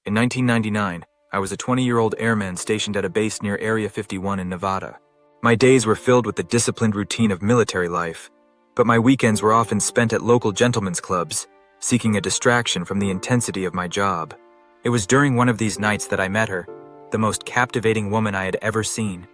In 1999, I was a 20-year-old airman stationed at a base near Area 51 in Nevada. My days were filled with the disciplined routine of military life, but my weekends were often spent at local gentlemen's clubs, seeking a distraction from the intensity of my job. It was during one of these nights that I met her, the most captivating woman I had ever seen.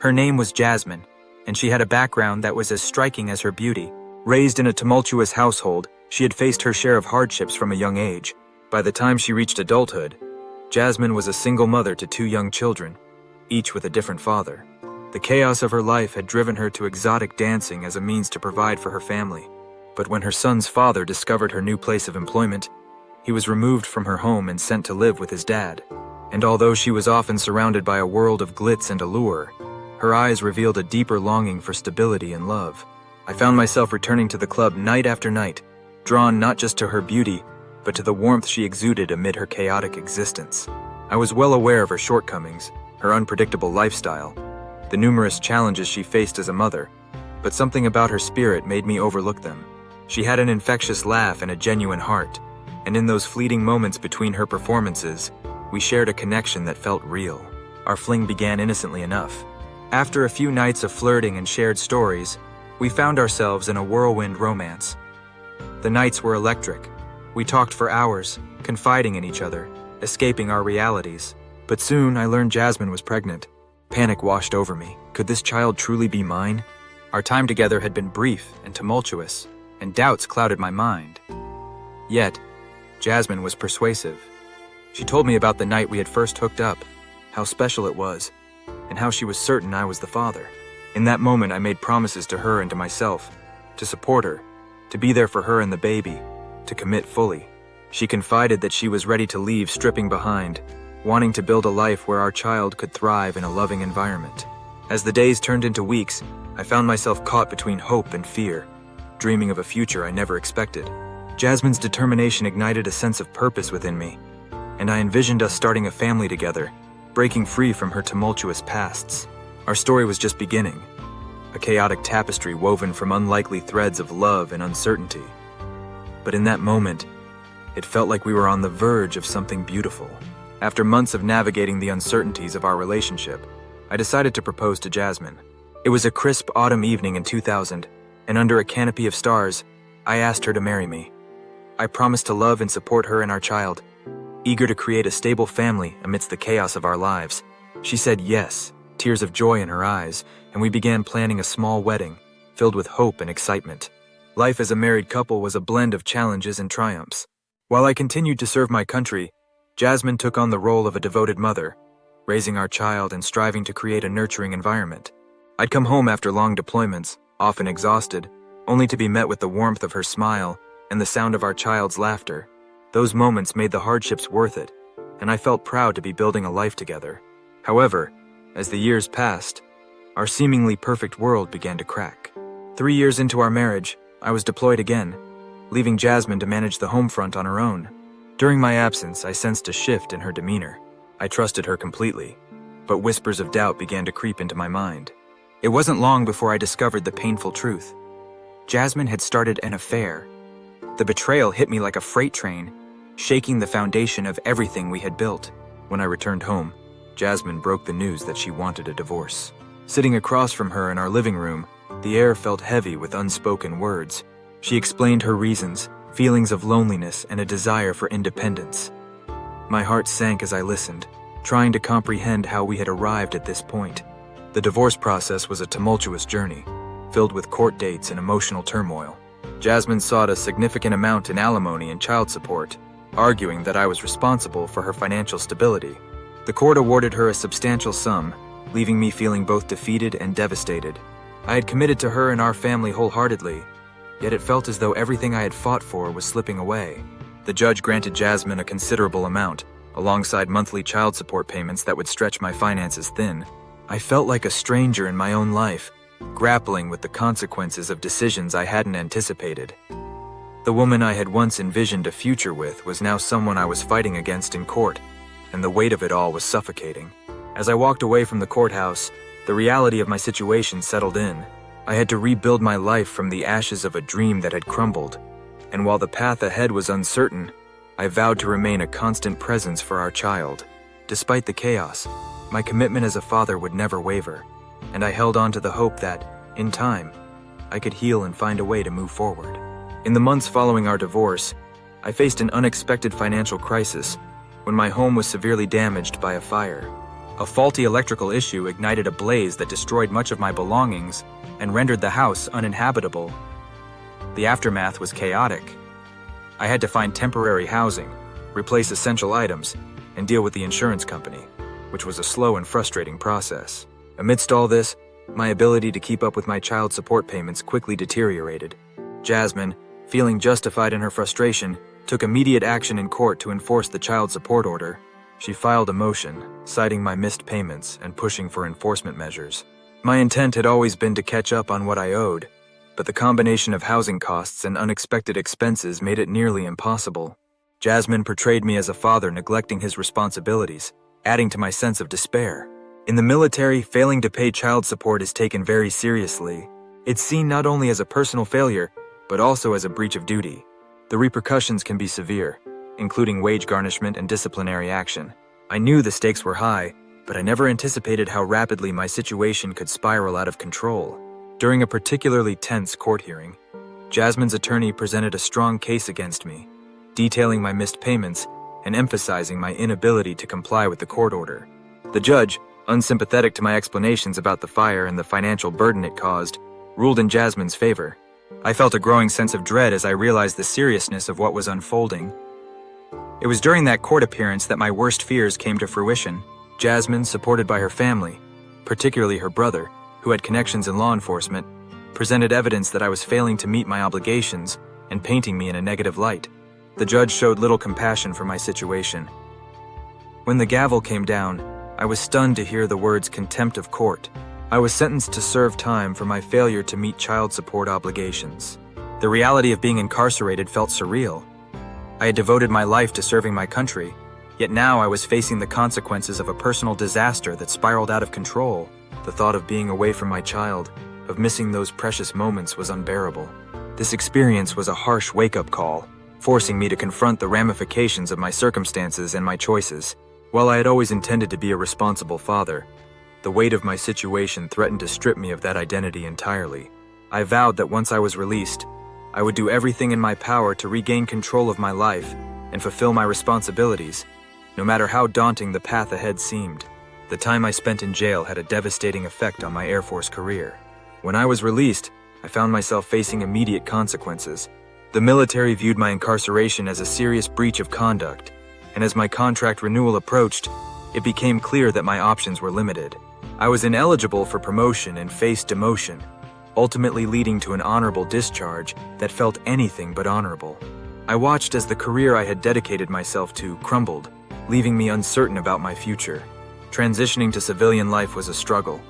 Her name was Jasmine, and she had a background that was as striking as her beauty. Raised in a tumultuous household, she had faced her share of hardships from a young age. By the time she reached adulthood, Jasmine was a single mother to 2 young children, each with a different father. The chaos of her life had driven her to exotic dancing as a means to provide for her family. But when her son's father discovered her new place of employment, he was removed from her home and sent to live with his dad. And although she was often surrounded by a world of glitz and allure, her eyes revealed a deeper longing for stability and love. I found myself returning to the club night after night, drawn not just to her beauty, but to the warmth she exuded amid her chaotic existence. I was well aware of her shortcomings, her unpredictable lifestyle, the numerous challenges she faced as a mother, but something about her spirit made me overlook them. She had an infectious laugh and a genuine heart, and in those fleeting moments between her performances, we shared a connection that felt real. Our fling began innocently enough. After a few nights of flirting and shared stories, we found ourselves in a whirlwind romance. The nights were electric. We talked for hours, confiding in each other, escaping our realities. But soon I learned Jasmine was pregnant. Panic washed over me. Could this child truly be mine? Our time together had been brief and tumultuous, and doubts clouded my mind. Yet, Jasmine was persuasive. She told me about the night we had first hooked up, how special it was, and how she was certain I was the father. In that moment, I made promises to her and to myself, to support her, to be there for her and the baby, to commit fully. She confided that she was ready to leave stripping behind, wanting to build a life where our child could thrive in a loving environment. As the days turned into weeks, I found myself caught between hope and fear, dreaming of a future I never expected. Jasmine's determination ignited a sense of purpose within me, and I envisioned us starting a family together, breaking free from her tumultuous pasts. Our story was just beginning, a chaotic tapestry woven from unlikely threads of love and uncertainty. But in that moment, it felt like we were on the verge of something beautiful. After months of navigating the uncertainties of our relationship, I decided to propose to Jasmine. It was a crisp autumn evening in 2000, and under a canopy of stars, I asked her to marry me. I promised to love and support her and our child, eager to create a stable family amidst the chaos of our lives. She said yes, tears of joy in her eyes, and we began planning a small wedding, filled with hope and excitement. Life as a married couple was a blend of challenges and triumphs. While I continued to serve my country, Jasmine took on the role of a devoted mother, raising our child and striving to create a nurturing environment. I'd come home after long deployments, often exhausted, only to be met with the warmth of her smile and the sound of our child's laughter. Those moments made the hardships worth it, and I felt proud to be building a life together. However, as the years passed, our seemingly perfect world began to crack. 3 years into our marriage, I was deployed again, leaving Jasmine to manage the home front on her own. During my absence, I sensed a shift in her demeanor. I trusted her completely, but whispers of doubt began to creep into my mind. It wasn't long before I discovered the painful truth. Jasmine had started an affair. The betrayal hit me like a freight train, shaking the foundation of everything we had built. When I returned home, Jasmine broke the news that she wanted a divorce. Sitting across from her in our living room, the air felt heavy with unspoken words. She explained her reasons, feelings of loneliness and a desire for independence. My heart sank as I listened, trying to comprehend how we had arrived at this point. The divorce process was a tumultuous journey, filled with court dates and emotional turmoil. Jasmine sought a significant amount in alimony and child support, arguing that I was responsible for her financial stability. The court awarded her a substantial sum, leaving me feeling both defeated and devastated. I had committed to her and our family wholeheartedly, yet it felt as though everything I had fought for was slipping away. The judge granted Jasmine a considerable amount, alongside monthly child support payments that would stretch my finances thin. I felt like a stranger in my own life, grappling with the consequences of decisions I hadn't anticipated. The woman I had once envisioned a future with was now someone I was fighting against in court, and the weight of it all was suffocating. As I walked away from the courthouse, the reality of my situation settled in. I had to rebuild my life from the ashes of a dream that had crumbled, and while the path ahead was uncertain, I vowed to remain a constant presence for our child. Despite the chaos, my commitment as a father would never waver, and I held on to the hope that, in time, I could heal and find a way to move forward. In the months following our divorce, I faced an unexpected financial crisis when my home was severely damaged by a fire. A faulty electrical issue ignited a blaze that destroyed much of my belongings and rendered the house uninhabitable. The aftermath was chaotic. I had to find temporary housing, replace essential items, and deal with the insurance company, which was a slow and frustrating process. Amidst all this, my ability to keep up with my child support payments quickly deteriorated. Jasmine, feeling justified in her frustration, took immediate action in court to enforce the child support order. She filed a motion, citing my missed payments and pushing for enforcement measures. My intent had always been to catch up on what I owed, but the combination of housing costs and unexpected expenses made it nearly impossible. Jasmine portrayed me as a father neglecting his responsibilities, adding to my sense of despair. In the military, failing to pay child support is taken very seriously. It's seen not only as a personal failure, but also as a breach of duty. The repercussions can be severe, including wage garnishment and disciplinary action. I knew the stakes were high, but I never anticipated how rapidly my situation could spiral out of control. During a particularly tense court hearing, Jasmine's attorney presented a strong case against me, detailing my missed payments and emphasizing my inability to comply with the court order. The judge, unsympathetic to my explanations about the fire and the financial burden it caused, ruled in Jasmine's favor. I felt a growing sense of dread as I realized the seriousness of what was unfolding. It was during that court appearance that my worst fears came to fruition. Jasmine, supported by her family, particularly her brother, who had connections in law enforcement, presented evidence that I was failing to meet my obligations and painting me in a negative light. The judge showed little compassion for my situation. When the gavel came down, I was stunned to hear the words contempt of court. I was sentenced to serve time for my failure to meet child support obligations. The reality of being incarcerated felt surreal. I had devoted my life to serving my country, yet now I was facing the consequences of a personal disaster that spiraled out of control. The thought of being away from my child, of missing those precious moments, was unbearable. This experience was a harsh wake-up call, forcing me to confront the ramifications of my circumstances and my choices. While I had always intended to be a responsible father, the weight of my situation threatened to strip me of that identity entirely. I vowed that once I was released, I would do everything in my power to regain control of my life and fulfill my responsibilities, no matter how daunting the path ahead seemed. The time I spent in jail had a devastating effect on my Air Force career. When I was released, I found myself facing immediate consequences. The military viewed my incarceration as a serious breach of conduct, and as my contract renewal approached, it became clear that my options were limited. I was ineligible for promotion and faced demotion, ultimately leading to an honorable discharge that felt anything but honorable. I watched as the career I had dedicated myself to crumbled, leaving me uncertain about my future. Transitioning to civilian life was a struggle.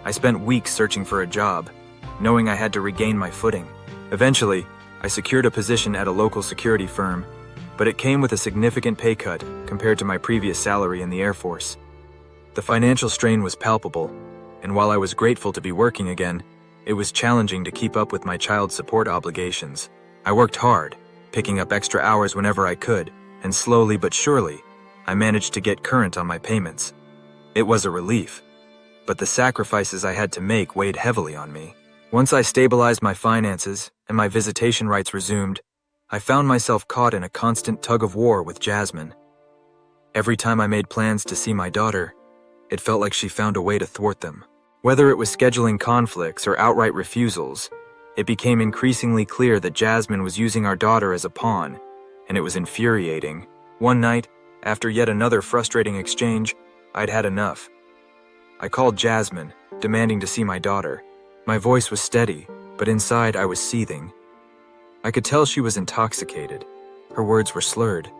I spent weeks searching for a job, knowing I had to regain my footing. Eventually, I secured a position at a local security firm, but it came with a significant pay cut compared to my previous salary in the Air Force. The financial strain was palpable, and while I was grateful to be working again, it was challenging to keep up with my child support obligations. I worked hard, picking up extra hours whenever I could, and slowly but surely, I managed to get current on my payments. It was a relief, but the sacrifices I had to make weighed heavily on me. Once I stabilized my finances and my visitation rights resumed, I found myself caught in a constant tug-of-war with Jasmine. Every time I made plans to see my daughter, it felt like she found a way to thwart them. Whether it was scheduling conflicts or outright refusals, it became increasingly clear that Jasmine was using our daughter as a pawn, and it was infuriating. One night, after yet another frustrating exchange, I'd had enough. I called Jasmine, demanding to see my daughter. My voice was steady, but inside I was seething. I could tell she was intoxicated. Her words were slurred,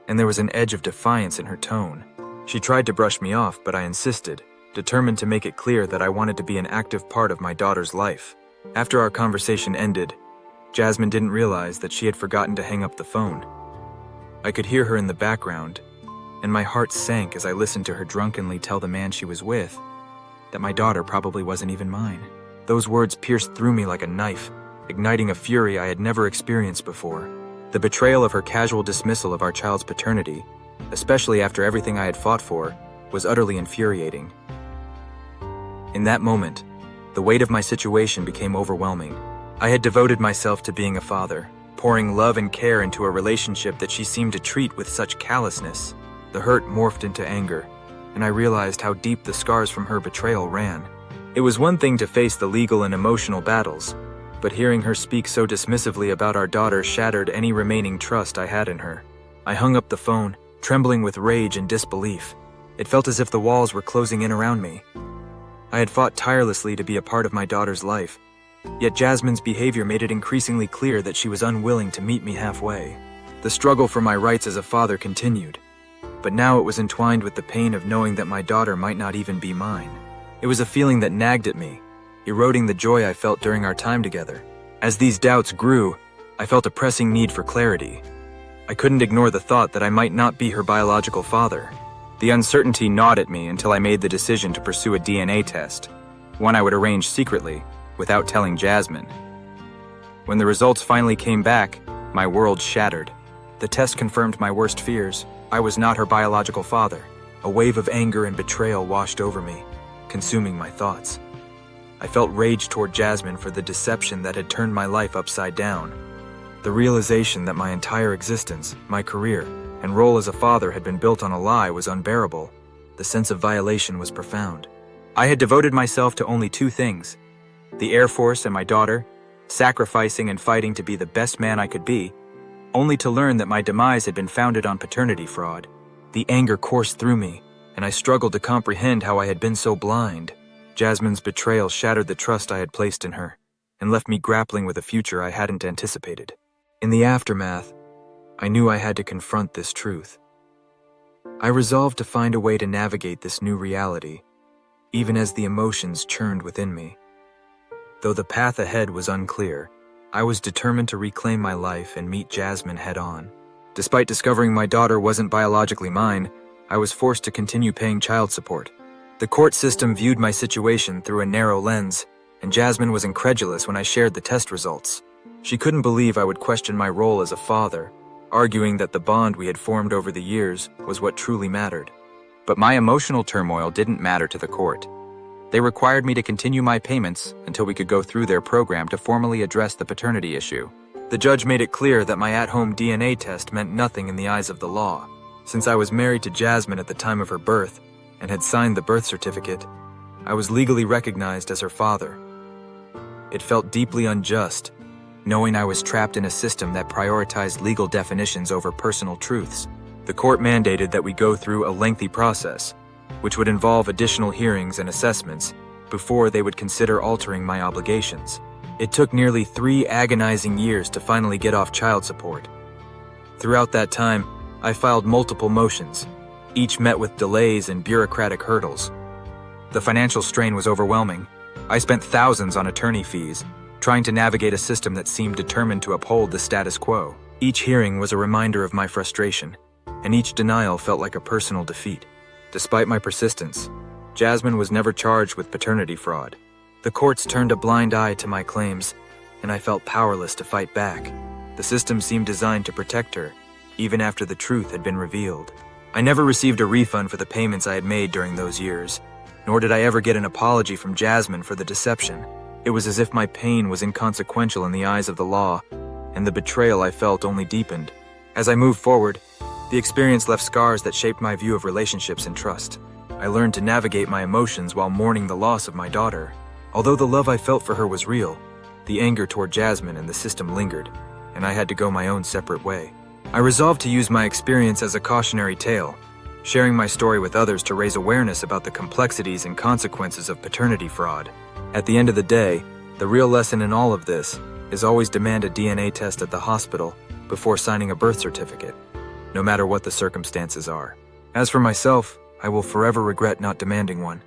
and there was an edge of defiance in her tone. She tried to brush me off, but I insisted, determined to make it clear that I wanted to be an active part of my daughter's life. After our conversation ended, Jasmine didn't realize that she had forgotten to hang up the phone. I could hear her in the background, and my heart sank as I listened to her drunkenly tell the man she was with that my daughter probably wasn't even mine. Those words pierced through me like a knife, igniting a fury I had never experienced before. The betrayal of her casual dismissal of our child's paternity, especially after everything I had fought for, was utterly infuriating. In that moment, the weight of my situation became overwhelming. I had devoted myself to being a father, pouring love and care into a relationship that she seemed to treat with such callousness. The hurt morphed into anger, and I realized how deep the scars from her betrayal ran. It was one thing to face the legal and emotional battles, but hearing her speak so dismissively about our daughter shattered any remaining trust I had in her. I hung up the phone, trembling with rage and disbelief. It felt as if the walls were closing in around me. I had fought tirelessly to be a part of my daughter's life, yet Jasmine's behavior made it increasingly clear that she was unwilling to meet me halfway. The struggle for my rights as a father continued, but now it was entwined with the pain of knowing that my daughter might not even be mine. It was a feeling that nagged at me, eroding the joy I felt during our time together. As these doubts grew, I felt a pressing need for clarity. I couldn't ignore the thought that I might not be her biological father. The uncertainty gnawed at me until I made the decision to pursue a DNA test, one I would arrange secretly, without telling Jasmine. When the results finally came back, my world shattered. The test confirmed my worst fears. I was not her biological father. A wave of anger and betrayal washed over me, consuming my thoughts. I felt rage toward Jasmine for the deception that had turned my life upside down. The realization that my entire existence, my career, and role as a father had been built on a lie was unbearable. The sense of violation was profound. I had devoted myself to only two things: the Air Force and my daughter, sacrificing and fighting to be the best man I could be, only to learn that my demise had been founded on paternity fraud. The anger coursed through me, and I struggled to comprehend how I had been so blind. Jasmine's betrayal shattered the trust I had placed in her, and left me grappling with a future I hadn't anticipated. In the aftermath, I knew I had to confront this truth. I resolved to find a way to navigate this new reality, even as the emotions churned within me. Though the path ahead was unclear, I was determined to reclaim my life and meet Jasmine head-on. Despite discovering my daughter wasn't biologically mine, I was forced to continue paying child support. The court system viewed my situation through a narrow lens, and Jasmine was incredulous when I shared the test results. She couldn't believe I would question my role as a father, arguing that the bond we had formed over the years was what truly mattered. But my emotional turmoil didn't matter to the court. They required me to continue my payments until we could go through their program to formally address the paternity issue. The judge made it clear that my at-home DNA test meant nothing in the eyes of the law. Since I was married to Jasmine at the time of her birth and had signed the birth certificate, I was legally recognized as her father. It felt deeply unjust, knowing I was trapped in a system that prioritized legal definitions over personal truths. The court mandated that we go through a lengthy process, which would involve additional hearings and assessments before they would consider altering my obligations. It took nearly 3 agonizing years to finally get off child support. Throughout that time, I filed multiple motions, each met with delays and bureaucratic hurdles. The financial strain was overwhelming. I spent thousands on attorney fees, trying to navigate a system that seemed determined to uphold the status quo. Each hearing was a reminder of my frustration, and each denial felt like a personal defeat. Despite my persistence, Jasmine was never charged with paternity fraud. The courts turned a blind eye to my claims, and I felt powerless to fight back. The system seemed designed to protect her, even after the truth had been revealed. I never received a refund for the payments I had made during those years, nor did I ever get an apology from Jasmine for the deception. It was as if my pain was inconsequential in the eyes of the law, and the betrayal I felt only deepened. As I moved forward, the experience left scars that shaped my view of relationships and trust. I learned to navigate my emotions while mourning the loss of my daughter. Although the love I felt for her was real, the anger toward Jasmine and the system lingered, and I had to go my own separate way. I resolved to use my experience as a cautionary tale, sharing my story with others to raise awareness about the complexities and consequences of paternity fraud. At the end of the day, the real lesson in all of this is always demand a DNA test at the hospital before signing a birth certificate, no matter what the circumstances are. As for myself, I will forever regret not demanding one.